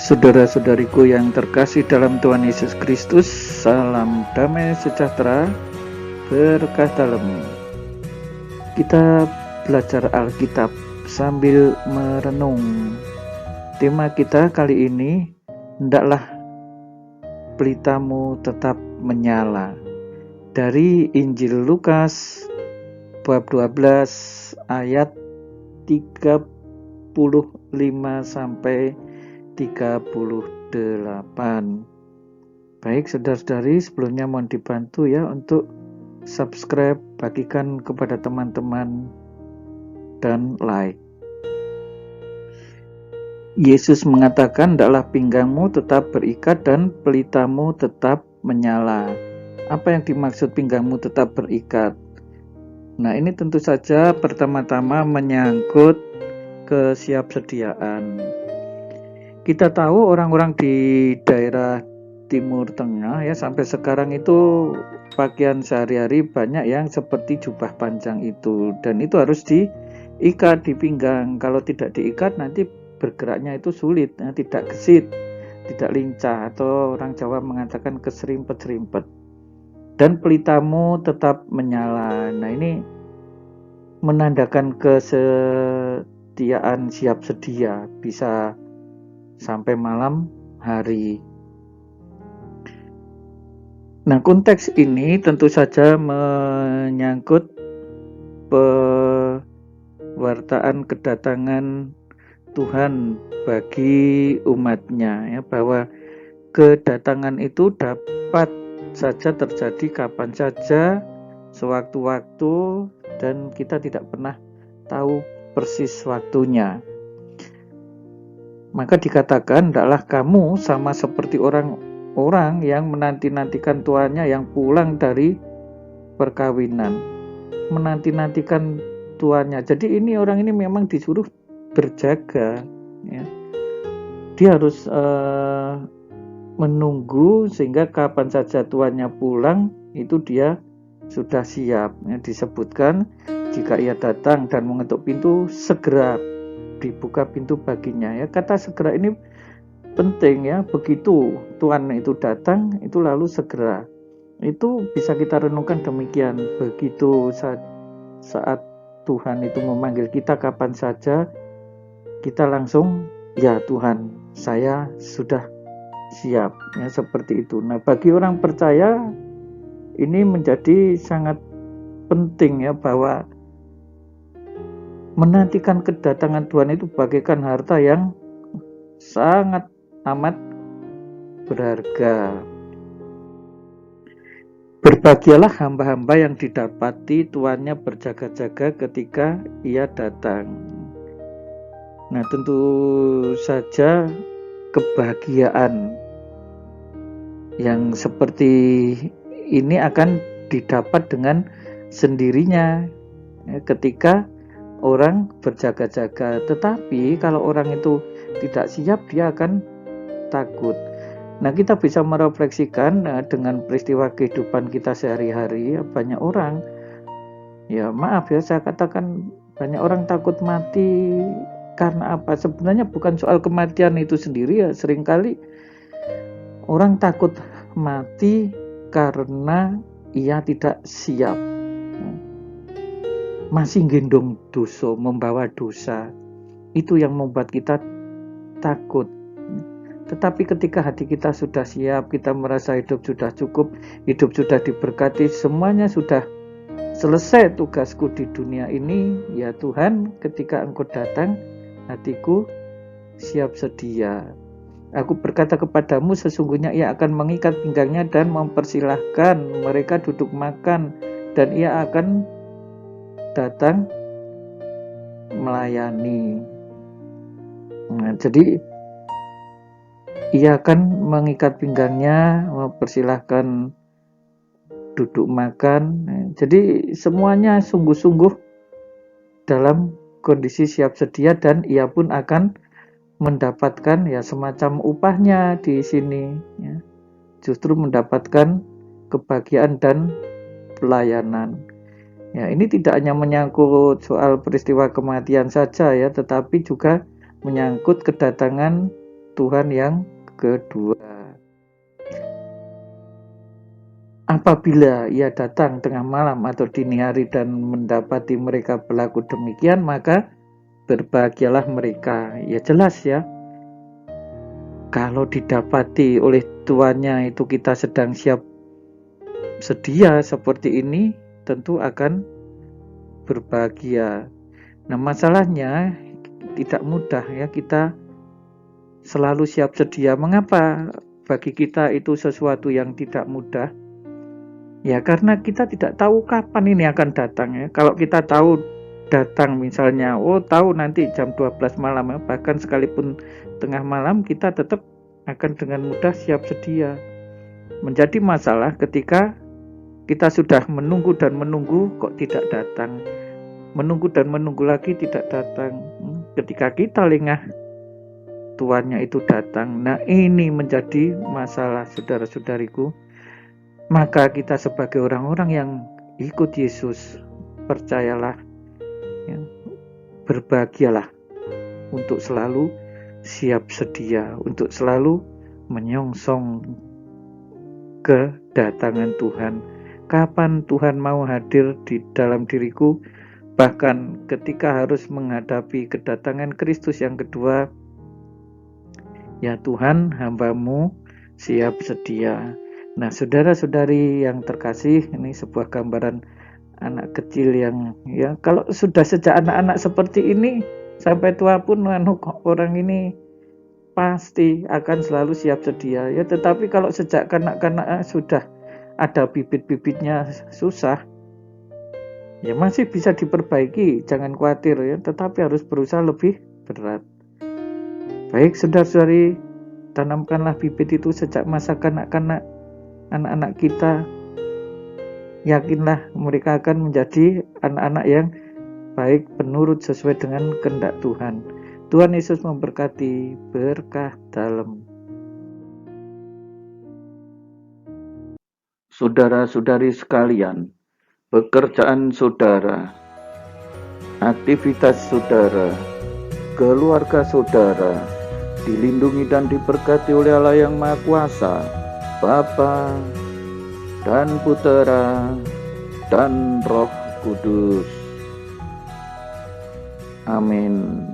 Saudara-saudariku yang terkasih dalam Tuhan Yesus Kristus, salam damai sejahtera, berkah dalam. Kita belajar Alkitab sambil merenung. Tema kita kali ini, hendaklah pelitamu tetap menyala. Dari Injil Lukas bab 12 ayat 35 sampai 38. Baik saudara-saudari, sebelumnya mohon dibantu ya untuk subscribe, bagikan kepada teman-teman dan like. Yesus mengatakan, hendaklah pinggangmu tetap berikat dan pelitamu tetap menyala. Apa yang dimaksud pinggangmu tetap berikat? Nah, ini tentu saja pertama-tama menyangkut kesiapsediaan. Kita tahu orang-orang di daerah Timur Tengah ya, sampai sekarang itu pakaian sehari-hari banyak yang seperti jubah panjang itu, dan itu harus diikat di pinggang. Kalau tidak diikat nanti bergeraknya itu sulit, ya, tidak gesit, tidak lincah, atau orang Jawa mengatakan keserimpet-serimpet. Dan pelitamu tetap menyala. Nah, ini menandakan kesetiaan, siap sedia, bisa sampai malam hari. Nah, konteks ini tentu saja menyangkut pewartaan kedatangan Tuhan bagi umatnya ya, bahwa kedatangan itu dapat saja terjadi kapan saja, sewaktu-waktu, dan kita tidak pernah tahu persis waktunya. Maka dikatakan, hendaklah kamu sama seperti orang-orang yang menanti-nantikan tuannya yang pulang dari perkawinan. Menanti-nantikan tuannya. Jadi orang ini memang disuruh berjaga. Ya. Dia harus menunggu sehingga kapan saja tuannya pulang, itu dia sudah siap. Ya, disebutkan, jika ia datang dan mengetuk pintu, segera dibuka pintu baginya ya. Kata segera ini penting ya. Begitu Tuhan itu datang, itu lalu segera. Itu bisa kita renungkan demikian. Begitu saat Tuhan itu memanggil kita kapan saja, kita langsung, ya Tuhan, saya sudah siap ya, seperti itu. Nah, bagi orang percaya ini menjadi sangat penting ya, bahwa menantikan kedatangan Tuhan itu bagaikan harta yang sangat amat berharga. Berbahagialah hamba-hamba yang didapati tuannya berjaga-jaga ketika ia datang. Nah, tentu saja kebahagiaan yang seperti ini akan didapat dengan sendirinya ya, ketika orang berjaga-jaga. Tetapi kalau orang itu tidak siap, dia akan takut. Nah, kita bisa merefleksikan dengan peristiwa kehidupan kita sehari-hari. Banyak orang, ya maaf ya saya katakan, banyak orang takut mati. Karena apa? Sebenarnya bukan soal kematian itu sendiri ya. Seringkali orang takut mati karena ia tidak siap, masih gendong dosa, membawa dosa. Itu yang membuat kita takut. Tetapi ketika hati kita sudah siap, kita merasa hidup sudah cukup, hidup sudah diberkati, semuanya sudah selesai tugasku di dunia ini, ya Tuhan, ketika Engkau datang, hatiku siap sedia. Aku berkata kepadamu, sesungguhnya ia akan mengikat pinggangnya dan mempersilahkan mereka duduk makan, dan ia akan datang melayani. Nah, jadi ia akan mengikat pinggangnya, mempersilahkan duduk makan. Nah, jadi semuanya sungguh-sungguh dalam kondisi siap sedia, dan ia pun akan mendapatkan ya semacam upahnya di sini ya. Justru mendapatkan kebahagiaan dan pelayanan. Ya, ini tidak hanya menyangkut soal peristiwa kematian saja ya, tetapi juga menyangkut kedatangan Tuhan yang kedua. Apabila ia datang tengah malam atau dini hari dan mendapati mereka berlaku demikian, maka berbahagialah mereka. Ya jelas ya, kalau didapati oleh tuannya itu kita sedang siap sedia seperti ini, tentu akan berbahagia. Nah, masalahnya tidak mudah ya kita selalu siap sedia. Mengapa bagi kita itu sesuatu yang tidak mudah? Ya karena kita tidak tahu kapan ini akan datang ya. Kalau kita tahu datang misalnya, tahu nanti jam 12 malam ya, bahkan sekalipun tengah malam, kita tetap akan dengan mudah siap sedia. Menjadi masalah ketika kita sudah menunggu dan menunggu kok tidak datang. Menunggu dan menunggu lagi tidak datang. Ketika kita lengah, tuannya itu datang. Nah, ini menjadi masalah, saudara-saudariku. Maka kita sebagai orang-orang yang ikut Yesus, percayalah, ya, berbahagialah untuk selalu siap sedia, untuk selalu menyongsong kedatangan Tuhan. Kapan Tuhan mau hadir di dalam diriku, bahkan ketika harus menghadapi kedatangan Kristus yang kedua, ya Tuhan, hamba-Mu siap sedia. Nah, saudara-saudari yang terkasih, ini sebuah gambaran anak kecil yang ya kalau sudah sejak anak-anak seperti ini sampai tua pun orang ini pasti akan selalu siap sedia ya. Tetapi kalau sejak kanak-kanak sudah ada bibit-bibitnya susah, ya masih bisa diperbaiki, jangan khawatir ya, tetapi harus berusaha lebih berat. Baik saudara-saudari, tanamkanlah bibit itu sejak masa kanak-kanak. Anak-anak kita, yakinlah mereka akan menjadi anak-anak yang baik, penurut sesuai dengan kehendak Tuhan. Tuhan Yesus memberkati, berkah dalam. Saudara-saudari sekalian, pekerjaan saudara, aktivitas saudara, keluarga saudara dilindungi dan diberkati oleh Allah yang Maha Kuasa, Bapa dan Putera dan Roh Kudus. Amin.